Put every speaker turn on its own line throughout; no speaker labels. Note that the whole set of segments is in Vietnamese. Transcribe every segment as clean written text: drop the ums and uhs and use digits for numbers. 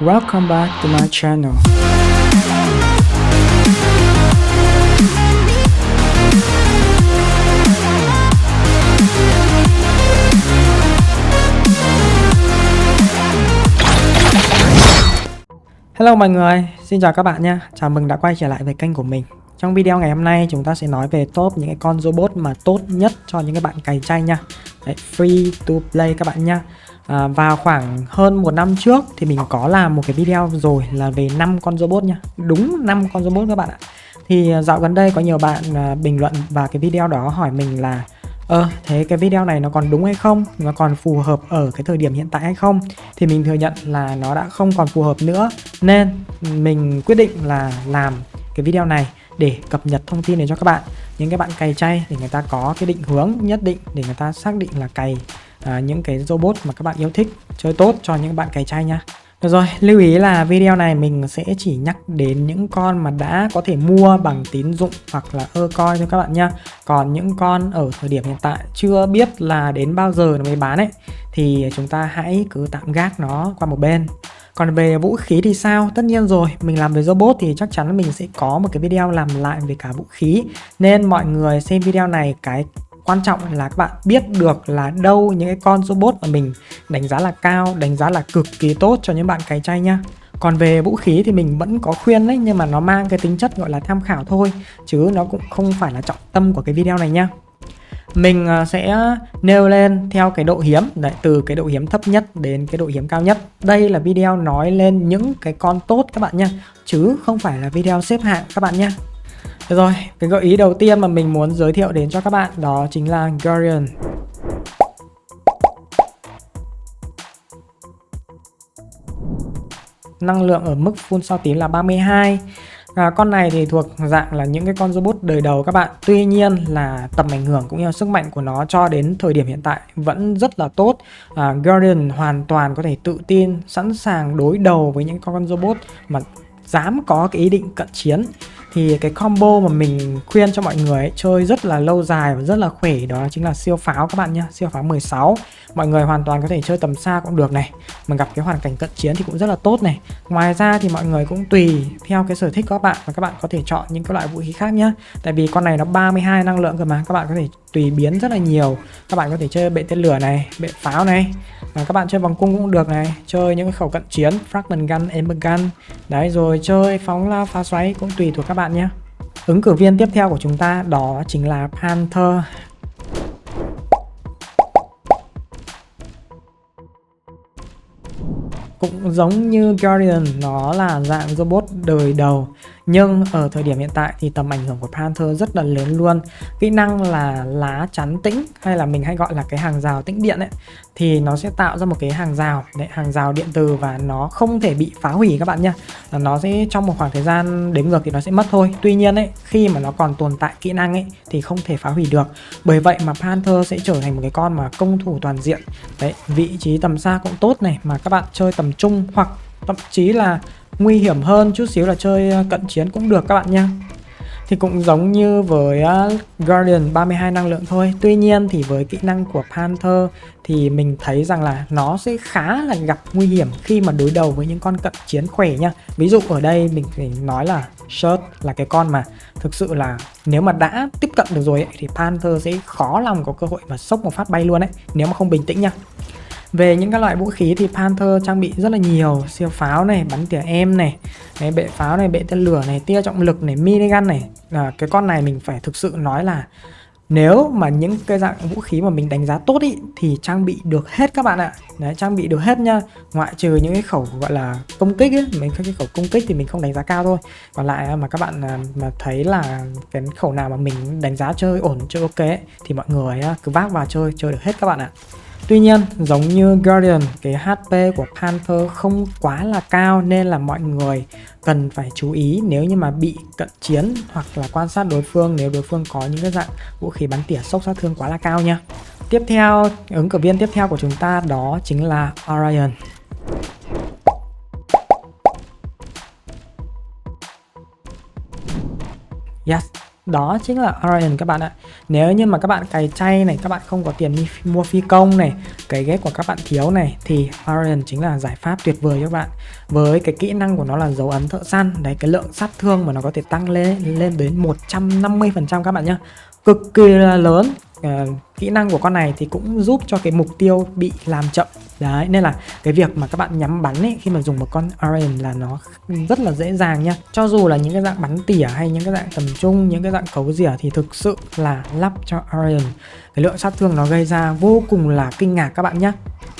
Welcome back to my channel. Hello mọi người, xin chào các bạn nha. Chào mừng đã quay trở lại với kênh của mình. Trong video ngày hôm nay chúng ta sẽ nói về top những cái con robot mà tốt nhất cho những cái bạn cày chay nha. Đấy, free to play các bạn nha. Vào khoảng hơn một năm trước thì mình có làm một cái video rồi là về 5 con robot nha. Đúng 5 con robot các bạn ạ. Thì dạo gần đây có nhiều bạn bình luận vào cái video đó hỏi mình là thế cái video này nó còn đúng hay không? Nó còn phù hợp ở cái thời điểm hiện tại hay không? Thì mình thừa nhận là nó đã không còn phù hợp nữa. Nên mình quyết định là làm cái video này để cập nhật thông tin này cho các bạn. Những cái bạn cày chay để người ta có cái định hướng nhất định để người ta xác định là cày những cái robot mà các bạn yêu thích, chơi tốt cho những bạn cày chay nha. Được rồi, lưu ý là video này mình sẽ chỉ nhắc đến những con mà đã có thể mua bằng tín dụng hoặc là coin cho các bạn nha. Còn những con ở thời điểm hiện tại chưa biết là đến bao giờ nó mới bán ấy thì chúng ta hãy cứ tạm gác nó qua một bên. Còn về vũ khí thì sao? Tất nhiên rồi, mình làm về robot thì chắc chắn là mình sẽ có một cái video làm lại về cả vũ khí. Nên mọi người xem video này, cái quan trọng là các bạn biết được là đâu những cái con robot mà mình đánh giá là cao, đánh giá là cực kỳ tốt cho những bạn cày chay nha. Còn về vũ khí thì mình vẫn có khuyên đấy, nhưng mà nó mang cái tính chất gọi là tham khảo thôi, chứ nó cũng không phải là trọng tâm của cái video này nha. Mình sẽ nêu lên theo cái độ hiếm, đấy, từ cái độ hiếm thấp nhất đến cái độ hiếm cao nhất. Đây là video nói lên những cái con tốt các bạn nha, chứ không phải là video xếp hạng các bạn nha. Được rồi, cái gợi ý đầu tiên mà mình muốn giới thiệu đến cho các bạn đó chính là Guardian. Năng lượng ở mức full sao tím là 32. Con này thì thuộc dạng là những cái con robot đời đầu các bạn. Tuy nhiên là tầm ảnh hưởng cũng như là sức mạnh của nó cho đến thời điểm hiện tại vẫn rất là tốt. Guardian hoàn toàn có thể tự tin, sẵn sàng đối đầu với những con robot mà dám có cái ý định cận chiến. Thì cái combo mà mình khuyên cho mọi người ấy, chơi rất là lâu dài và rất là khỏe đó chính là siêu pháo các bạn nhé. Siêu pháo 16. Mọi người hoàn toàn có thể chơi tầm xa cũng được này, mà gặp cái hoàn cảnh cận chiến thì cũng rất là tốt này. Ngoài ra thì mọi người cũng tùy theo cái sở thích của các bạn và các bạn có thể chọn những cái loại vũ khí khác nhé. Tại vì con này nó 32 năng lượng cơ mà, các bạn có thể tùy biến rất là nhiều. Các bạn có thể chơi bệ tên lửa này, bệ pháo này, các bạn chơi vòng cung cũng được này, chơi những cái khẩu cận chiến, fragment gun, ember gun. Đấy, rồi chơi phóng lao phá xoáy cũng tùy thuộc các bạn nhé. Ứng cử viên tiếp theo của chúng ta đó chính là Panther. Cũng giống như Guardian, nó là dạng robot đời đầu. Nhưng ở thời điểm hiện tại thì tầm ảnh hưởng của Panther rất là lớn luôn. Kỹ năng là lá chắn tĩnh, hay là mình hay gọi là cái hàng rào tĩnh điện ấy, thì nó sẽ tạo ra một cái hàng rào, đấy, hàng rào điện từ, và nó không thể bị phá hủy các bạn nha. Nó sẽ trong một khoảng thời gian đếm ngược thì nó sẽ mất thôi. Tuy nhiên ấy, khi mà nó còn tồn tại kỹ năng ấy thì không thể phá hủy được. Bởi vậy mà Panther sẽ trở thành một cái con mà công thủ toàn diện. Đấy, vị trí tầm xa cũng tốt này, mà các bạn chơi tầm trung hoặc thậm chí là nguy hiểm hơn chút xíu là chơi cận chiến cũng được các bạn nha. Thì cũng giống như với Guardian 32 năng lượng thôi. Tuy nhiên thì với kỹ năng của Panther thì mình thấy rằng là nó sẽ khá là gặp nguy hiểm khi mà đối đầu với những con cận chiến khỏe nha. Ví dụ ở đây mình phải nói là Shirt là cái con mà thực sự là nếu mà đã tiếp cận được rồi ấy, thì Panther sẽ khó lòng có cơ hội mà sốc một phát bay luôn ấy, nếu mà không bình tĩnh nha. Về những cái loại vũ khí thì Panther trang bị rất là nhiều. Siêu pháo này, bắn tỉa em này, bệ pháo này, bệ tên lửa này, tia trọng lực này, minigun này. Cái con này mình phải thực sự nói là nếu mà những cái dạng vũ khí mà mình đánh giá tốt ý, thì trang bị được hết các bạn ạ. Đấy, trang bị được hết nha. Ngoại trừ những cái khẩu gọi là công kích ấy, cái khẩu công kích thì mình không đánh giá cao thôi. Còn lại mà các bạn mà thấy là cái khẩu nào mà mình đánh giá chơi ổn, chơi ok ấy, thì mọi người cứ vác vào chơi được hết các bạn ạ. Tuy nhiên, giống như Guardian, cái HP của Panther không quá là cao nên là mọi người cần phải chú ý nếu như mà bị cận chiến hoặc là quan sát đối phương nếu đối phương có những cái dạng vũ khí bắn tỉa sốc sát thương quá là cao nha. Tiếp theo, ứng cử viên tiếp theo của chúng ta đó chính là Orion. Yes, Đó chính là Orion các bạn ạ. Nếu như mà các bạn cày chay này, các bạn không có tiền mua phi công này, cái ghép của các bạn thiếu này, thì Orion chính là giải pháp tuyệt vời cho các bạn. Với cái kỹ năng của nó là dấu ấn thợ săn, đấy, cái lượng sát thương mà nó có thể tăng lên đến 150% các bạn nhá, cực kỳ là lớn. Kỹ năng của con này thì cũng giúp cho cái mục tiêu bị làm chậm. Đấy, nên là cái việc mà các bạn nhắm bắn ấy, khi mà dùng một con Orion là nó rất là dễ dàng nha. Cho dù là những cái dạng bắn tỉa hay những cái dạng tầm trung, những cái dạng cấu rỉa thì thực sự là lắp cho Orion, cái lượng sát thương nó gây ra vô cùng là kinh ngạc các bạn nhé.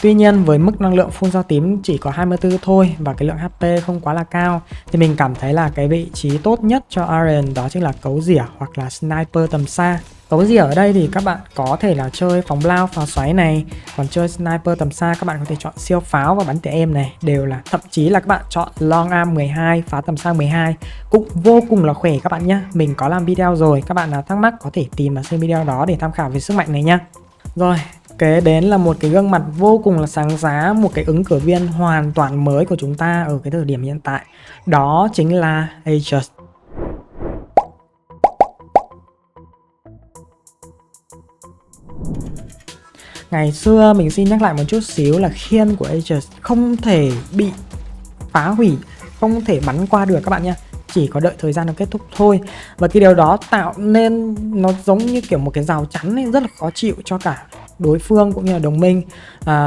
Tuy nhiên với mức năng lượng full sao tím chỉ có 24 thôi và cái lượng HP không quá là cao, thì mình cảm thấy là cái vị trí tốt nhất cho Orion đó chính là cấu rỉa hoặc là sniper tầm xa. Cấu rỉa ở đây thì các bạn có thể là chơi phóng lao, pháo xoáy này, còn chơi sniper tầm xa các bạn có thể chọn siêu pháo và bắn tỉa em này, đều là, thậm chí là các bạn chọn long arm 12, phá tầm xa 12 cũng vô cùng là khỏe các bạn nhé. Mình có làm video rồi, các bạn nào thắc mắc có thể tìm và xem video đó để tham khảo về sức mạnh này nha. Rồi, kế đến là một cái gương mặt vô cùng là sáng giá, một cái ứng cử viên hoàn toàn mới của chúng ta ở cái thời điểm hiện tại. Đó chính là Aegis. Ngày xưa mình xin nhắc lại một chút xíu là khiên của Aegis không thể bị phá hủy, không thể bắn qua được các bạn nha, chỉ có đợi thời gian nó kết thúc thôi. Và cái điều đó tạo nên nó giống như kiểu một cái rào chắn ấy, rất là khó chịu cho cả đối phương cũng như là đồng minh.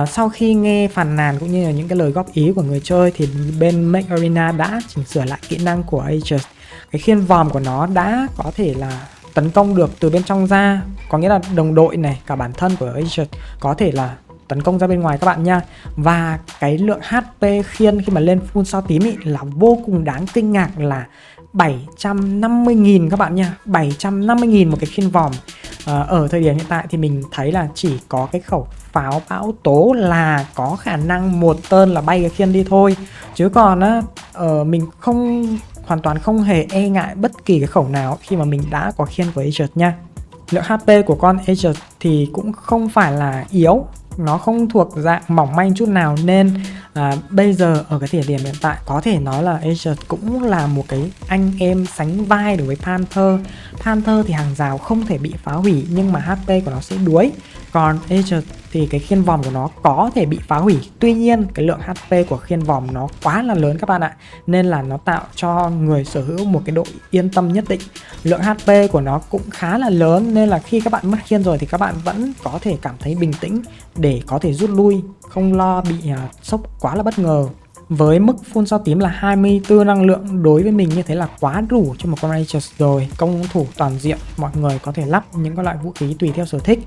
Sau khi nghe phàn nàn cũng như là những cái lời góp ý của người chơi thì bên Make Arena đã chỉnh sửa lại kỹ năng của Aegis. Cái khiên vòm của nó đã có thể là tấn công được từ bên trong ra, có nghĩa là đồng đội này, cả bản thân của Aegis có thể là tấn công ra bên ngoài các bạn nha. Và cái lượng HP khiên khi mà lên full sao tím ý là vô cùng đáng kinh ngạc, là 750.000 các bạn nha, 750.000 một cái khiên vòm. Ở thời điểm hiện tại thì mình thấy là chỉ có cái khẩu pháo bão tố là có khả năng một tơn là bay cái khiên đi thôi, chứ còn á mình hoàn toàn không hề e ngại bất kỳ cái khẩu nào khi mà mình đã có khiên của Aegis nha. Lượng HP của con Aegis thì cũng không phải là yếu, nó không thuộc dạng mỏng manh chút nào, nên bây giờ ở cái thời điểm hiện tại có thể nói là Aegis cũng là một cái anh em sánh vai đối với Panther. Panther thì hàng rào không thể bị phá hủy nhưng mà HP của nó sẽ đuối, còn Aegis thì cái khiên vòm của nó có thể bị phá hủy. Tuy nhiên cái lượng HP của khiên vòm nó quá là lớn các bạn ạ, nên là nó tạo cho người sở hữu một cái độ yên tâm nhất định. Lượng HP của nó cũng khá là lớn nên là khi các bạn mất khiên rồi thì các bạn vẫn có thể cảm thấy bình tĩnh để có thể rút lui, không lo bị sốc quá là bất ngờ. Với mức full sao tím là 24 năng lượng đối với mình như thế là quá đủ cho một con Aegis rồi. Công thủ toàn diện, mọi người có thể lắp những loại vũ khí tùy theo sở thích.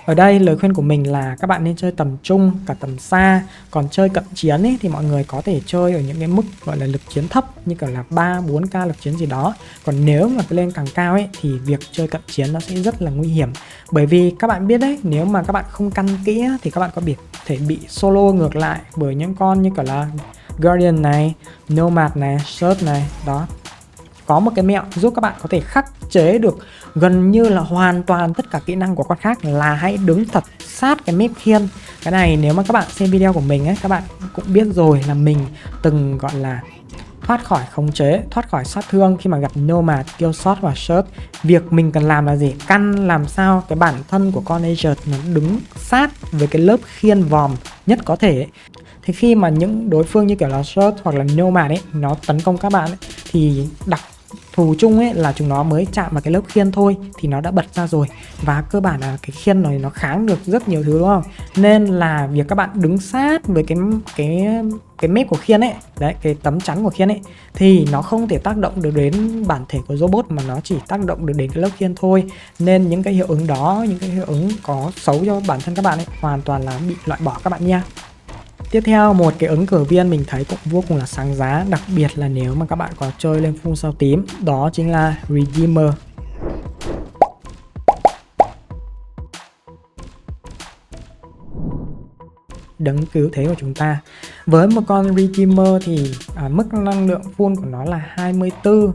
Ở đây lời khuyên của mình là các bạn nên chơi tầm trung, cả tầm xa. Còn chơi cận chiến ấy, thì mọi người có thể chơi ở những cái mức gọi là lực chiến thấp, như kiểu là 3-4k lực chiến gì đó. Còn nếu mà lên càng cao ấy thì việc chơi cận chiến nó sẽ rất là nguy hiểm. Bởi vì các bạn biết đấy, nếu mà các bạn không căn kỹ thì các bạn có thể bị solo ngược lại bởi những con như kiểu là Guardian này, Nomad này, Search này. Đó, có một cái mẹo giúp các bạn có thể khắc chế được gần như là hoàn toàn tất cả kỹ năng của con khác là hãy đứng thật sát cái mép khiên. Cái này nếu mà các bạn xem video của mình ấy, các bạn cũng biết rồi là mình từng gọi là thoát khỏi khống chế, thoát khỏi sát thương khi mà gặp Nomad, Killshot và Search. Việc mình cần làm là gì? Căn làm sao cái bản thân của con Aegis nó đứng sát với cái lớp khiên vòm nhất có thể ấy. Thì khi mà những đối phương như kiểu là Search hoặc là Nomad ấy, nó tấn công các bạn ấy, thì đặc thù chung ấy là chúng nó mới chạm vào cái lớp khiên thôi thì nó đã bật ra rồi, và cơ bản là cái khiên này nó kháng được rất nhiều thứ đúng không? Nên là việc các bạn đứng sát với cái mép của khiên ấy, đấy, cái tấm chắn của khiên ấy, thì nó không thể tác động được đến bản thể của robot mà nó chỉ tác động được đến cái lớp khiên thôi. Nên những cái hiệu ứng đó, những cái hiệu ứng có xấu cho bản thân các bạn ấy hoàn toàn là bị loại bỏ các bạn nha. Tiếp theo, một cái ứng cử viên mình thấy cũng vô cùng là sáng giá, đặc biệt là nếu mà các bạn có chơi lên full sao tím, đó chính là Redeemer. Đấng cứu thế của chúng ta. Với một con Redeemer thì mức năng lượng full của nó là 24.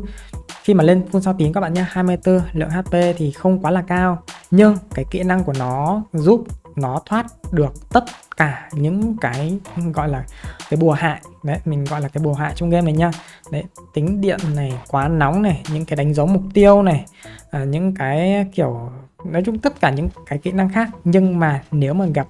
Khi mà lên full sao tím các bạn nhé, 24, lượng HP thì không quá là cao, nhưng cái kỹ năng của nó giúp nó thoát được tất cả những cái gọi là cái bùa hại. Đấy, mình gọi là cái bùa hại trong game này nha. Đấy, tính điện này, quá nóng này, những cái đánh dấu mục tiêu này, những cái kiểu nói chung tất cả những cái kỹ năng khác, nhưng mà nếu mà gặp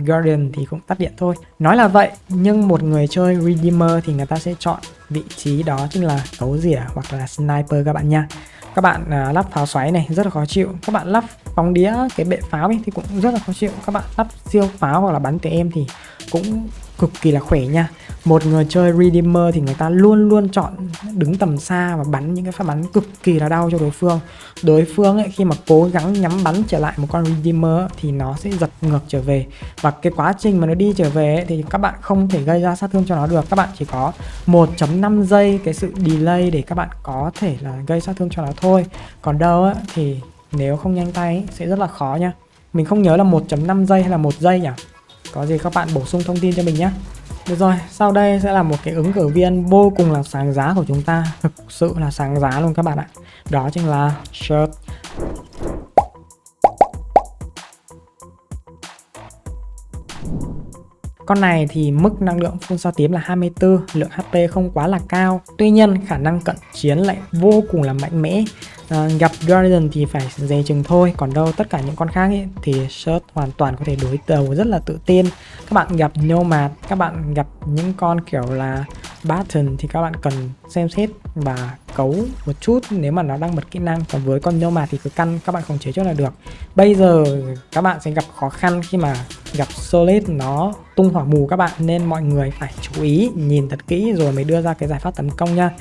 Guardian thì cũng tắt điện thôi. Nói là vậy nhưng một người chơi Redeemer thì người ta sẽ chọn vị trí đó chính là cấu rỉa hoặc là sniper các bạn nha. Các bạn lắp pháo xoáy này rất là khó chịu, các bạn lắp phóng đĩa cái bệ pháo ấy thì cũng rất là khó chịu, các bạn lắp siêu pháo hoặc là bắn từ em thì cũng cực kỳ là khỏe nha. Một người chơi Redeemer thì người ta luôn luôn chọn đứng tầm xa và bắn những cái phát bắn cực kỳ là đau cho đối phương. Đối phương ấy, khi mà cố gắng nhắm bắn trở lại một con Redeemer thì nó sẽ giật ngược trở về, và cái quá trình mà nó đi trở về ấy, thì các bạn không thể gây ra sát thương cho nó được. Các bạn chỉ có 1.5 giây cái sự delay để các bạn có thể là gây sát thương cho nó thôi. Còn đâu á, thì nếu không nhanh tay ấy, sẽ rất là khó nha. Mình không nhớ là 1.5 giây hay là 1 giây nhỉ. Có gì các bạn bổ sung thông tin cho mình nhé. Được rồi, sau đây sẽ là một cái ứng cử viên vô cùng là sáng giá của chúng ta. Thực sự là sáng giá luôn các bạn ạ. Đó chính là Shirt. Con này thì mức năng lượng phun sao tím là 24, lượng HP không quá là cao. Tuy nhiên khả năng cận chiến lại vô cùng là mạnh mẽ. Gặp Guardian thì phải dè chừng thôi. Còn đâu tất cả những con khác ấy, thì Shirt hoàn toàn có thể đối đầu rất là tự tin. Các bạn gặp Nomad, các bạn gặp những con kiểu là Barton thì các bạn cần xem xét và cấu một chút nếu mà nó đang bật kỹ năng. Còn với con Nomad thì cứ căn các bạn khống chế cho là được. Bây giờ các bạn sẽ gặp khó khăn khi mà gặp Solid nó tung hỏa mù các bạn, nên mọi người phải chú ý nhìn thật kỹ rồi mới đưa ra cái giải pháp tấn công nha.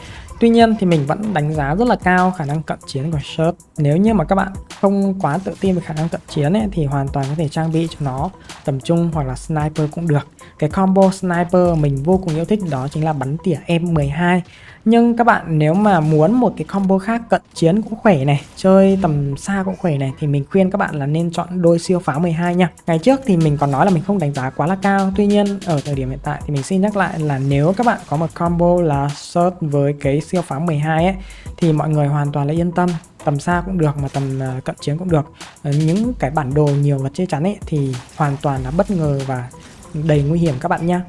Tuy nhiên thì mình vẫn đánh giá rất là cao khả năng cận chiến của Shirt. Nếu như mà các bạn không quá tự tin về khả năng cận chiến ấy, thì hoàn toàn có thể trang bị cho nó tầm trung hoặc là sniper cũng được. Cái combo sniper mình vô cùng yêu thích đó chính là bắn tỉa M12. Nhưng các bạn nếu mà muốn một cái combo khác cận chiến cũng khỏe này, chơi tầm xa cũng khỏe này, thì mình khuyên các bạn là nên chọn đôi siêu pháo 12 nha. Ngày trước thì mình còn nói là mình không đánh giá quá là cao. Tuy nhiên ở thời điểm hiện tại thì mình xin nhắc lại là nếu các bạn có một combo là Shirt với cái siêu pháo 12 ấy, thì mọi người hoàn toàn là yên tâm. Tầm xa cũng được mà tầm cận chiến cũng được. Những cái bản đồ nhiều vật che chắn ấy thì hoàn toàn là bất ngờ và đầy nguy hiểm các bạn nha.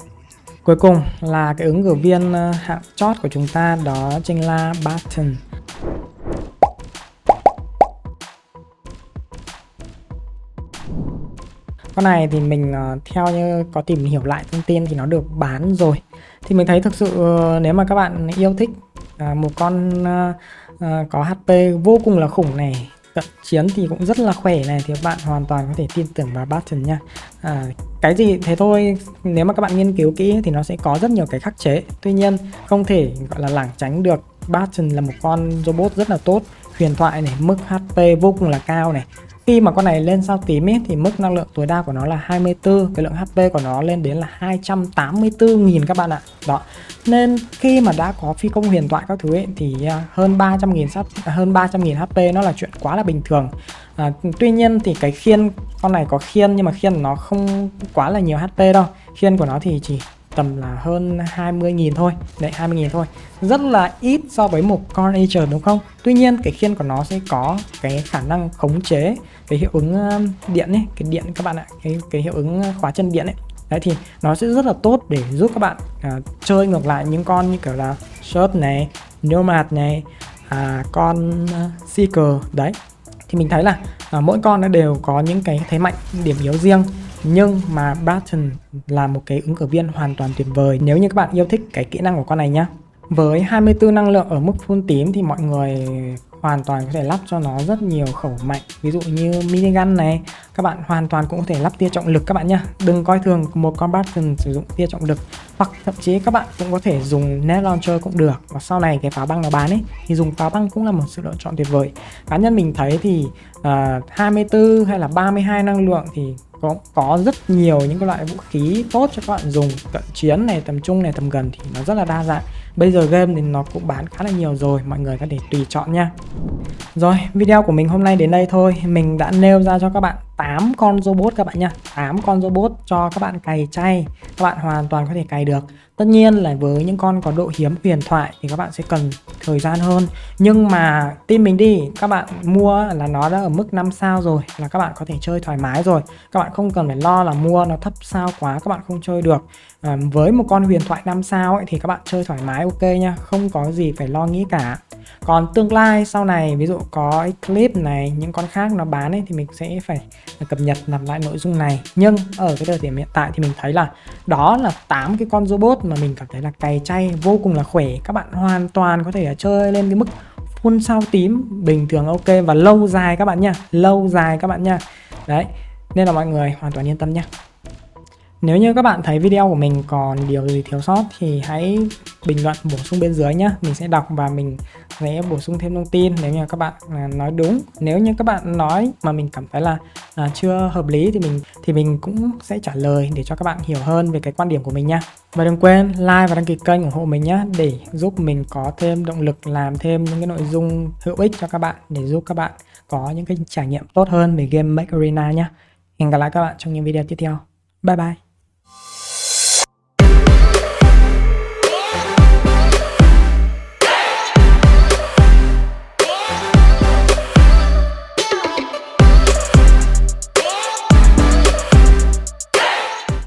Cuối cùng là cái ứng cử viên hạng chót của chúng ta, đó chính là Barton. Con này thì mình theo như có tìm hiểu lại thông tin thì nó được bán rồi. Thì mình thấy thực sự nếu mà các bạn yêu thích một con có HP vô cùng là khủng này, cận chiến thì cũng rất là khỏe này, thì các bạn hoàn toàn có thể tin tưởng vào Barton nha. Cái gì thế thôi, nếu mà các bạn nghiên cứu kỹ thì nó sẽ có rất nhiều cái khắc chế. Tuy nhiên không thể gọi là lảng tránh được, Barton là một con robot rất là tốt, huyền thoại này, mức HP vô cùng là cao này. Khi mà con này lên sao tím ấy, thì mức năng lượng tối đa của nó là 24, cái lượng HP của nó lên đến là 284.000 các bạn ạ. Đó. Nên khi mà đã có phi công huyền thoại các thứ ấy, thì hơn 300.000 HP nó là chuyện quá là bình thường. Tuy nhiên thì cái khiên, con này có khiên nhưng mà khiên nó không quá là nhiều HP đâu. Khiên của nó thì chỉ tầm là hơn 20.000 thôi. Đấy, 20.000 thôi. Rất là ít so với một con Archer đúng không? Tuy nhiên cái khiên của nó sẽ có cái khả năng khống chế cái hiệu ứng điện ấy, cái điện các bạn ạ, cái hiệu ứng khóa chân điện ấy. Đấy thì nó sẽ rất là tốt để giúp các bạn chơi ngược lại những con như kiểu là Shirt này, Nomad này, con Seeker. Đấy thì mình thấy là mỗi con nó đều có những cái thế mạnh, điểm yếu riêng. Nhưng mà Barton là một cái ứng cử viên hoàn toàn tuyệt vời nếu như các bạn yêu thích cái kỹ năng của con này nhá. Với 24 năng lượng ở mức full tím thì mọi người hoàn toàn có thể lắp cho nó rất nhiều khẩu mạnh. Ví dụ như minigun này, các bạn hoàn toàn cũng có thể lắp tia trọng lực các bạn nhá. Đừng coi thường một con Barton sử dụng tia trọng lực. Hoặc thậm chí các bạn cũng có thể dùng net launcher cũng được. Và sau này cái pháo băng nó bán ấy, thì dùng pháo băng cũng là một sự lựa chọn tuyệt vời. Cá nhân mình thấy thì 24 hay là 32 năng lượng thì có rất nhiều những cái loại vũ khí tốt cho các bạn dùng. Cận chiến này, tầm trung này, tầm gần thì nó rất là đa dạng. Bây giờ game thì nó cũng bán khá là nhiều rồi, mọi người có thể tùy chọn nha. Rồi, video của mình hôm nay đến đây thôi. Mình đã nêu ra cho các bạn 8 con robot các bạn nha. 8 con robot cho các bạn cày chay. Các bạn hoàn toàn có thể cày được. Tất nhiên là với những con có độ hiếm huyền thoại thì các bạn sẽ cần thời gian hơn. Nhưng mà tin mình đi, các bạn mua là nó đã ở mức 5 sao rồi, là các bạn có thể chơi thoải mái rồi. Các bạn không cần phải lo là mua nó thấp sao quá các bạn không chơi được. Với một con huyền thoại 5 sao ấy, thì các bạn chơi thoải mái ok nha, không có gì phải lo nghĩ cả. Còn tương lai sau này ví dụ có Eclipse này, những con khác nó bán ấy, thì mình sẽ phải cập nhật làm lại nội dung này. Nhưng ở cái thời điểm hiện tại thì mình thấy là đó là 8 cái con robot mà mình cảm thấy là cày chay vô cùng là khỏe. Các bạn hoàn toàn có thể chơi lên cái mức full sao tím bình thường ok, và lâu dài các bạn nha, lâu dài các bạn nha. Đấy, nên là mọi người hoàn toàn yên tâm nhé. Nếu như các bạn thấy video của mình còn điều gì thiếu sót thì hãy bình luận bổ sung bên dưới nhé. Mình sẽ đọc và mình sẽ bổ sung thêm thông tin nếu như các bạn nói đúng. Nếu như các bạn nói mà mình cảm thấy là chưa hợp lý thì mình cũng sẽ trả lời để cho các bạn hiểu hơn về cái quan điểm của mình nha. Và đừng quên like và đăng ký kênh ủng hộ mình nhé, để giúp mình có thêm động lực làm thêm những cái nội dung hữu ích cho các bạn, để giúp các bạn có những cái trải nghiệm tốt hơn về game Mech Arena nhé. Hẹn gặp lại các bạn trong những video tiếp theo. Bye bye.